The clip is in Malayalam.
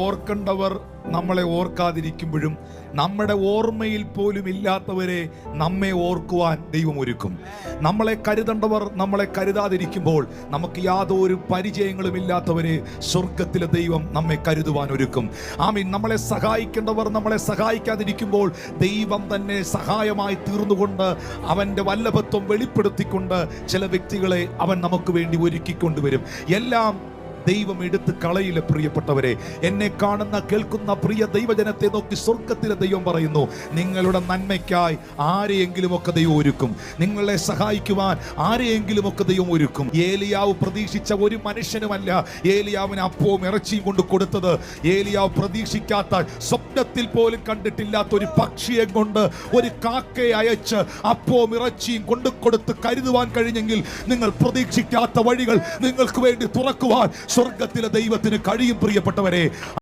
ഓർക്കേണ്ടവർ നമ്മളെ ഓർക്കാതിരിക്കുമ്പോഴും നമ്മുടെ ഓർമ്മയിൽ പോലും ഇല്ലാത്തവരെ നമ്മെ ഓർക്കുവാൻ ദൈവം ഒരുക്കും. നമ്മളെ കരുതേണ്ടവർ നമ്മളെ കരുതാതിരിക്കുമ്പോൾ നമുക്ക് യാതൊരു പരിചയങ്ങളും ഇല്ലാത്തവരെ സ്വർഗത്തിലെ ദൈവം നമ്മെ കരുതുവാൻ ഒരുക്കും. ആമീൻ. നമ്മളെ സഹായിക്കേണ്ടവർ നമ്മളെ സഹായിക്കാതിരിക്കുമ്പോൾ ദൈവം തന്നെ സഹായമായി തീർന്നുകൊണ്ട് അവൻ്റെ വല്ലഭത്വം വെളിപ്പെടുത്തിക്കൊണ്ട് ചില വ്യക്തികളെ അവൻ നമുക്ക് വേണ്ടി ഒരുക്കിക്കൊണ്ടുവരും. എല്ലാം ദൈവം എടുത്ത് കളയില്ല. പ്രിയപ്പെട്ടവരെ, എന്നെ കാണുന്ന കേൾക്കുന്ന പ്രിയ ദൈവജനത്തെ നോക്കി സ്വർഗത്തിലെ ദൈവം പറയുന്നു, നിങ്ങളുടെ നന്മയ്ക്കായി ആരെയെങ്കിലുമൊക്കെ ദൈവം ഒരുക്കും. നിങ്ങളെ സഹായിക്കുവാൻ ആരെയെങ്കിലുമൊക്കെ ദൈവം ഒരുക്കും. ഏലിയാവ് പ്രതീക്ഷിച്ച ഒരു മനുഷ്യനുമല്ല ഏലിയാവിന് അപ്പവും ഇറച്ചിയും കൊണ്ട് കൊടുത്തത്. ഏലിയാവ് പ്രതീക്ഷിക്കാത്ത, സ്വപ്നത്തിൽ പോലും കണ്ടിട്ടില്ലാത്ത ഒരു പക്ഷിയെ കൊണ്ട്, ഒരു കാക്കയെ അയച്ച് അപ്പവും ഇറച്ചിയും കൊണ്ടു കൊടുത്ത് കരുതുവാൻ കഴിഞ്ഞെങ്കിൽ നിങ്ങൾ പ്രതീക്ഷിക്കാത്ത വഴികൾ നിങ്ങൾക്ക് വേണ്ടി തുറക്കുവാൻ സ്വർഗത്തിലെ ദൈവത്തിന് കഴിയും. പ്രിയപ്പെട്ടവരെ,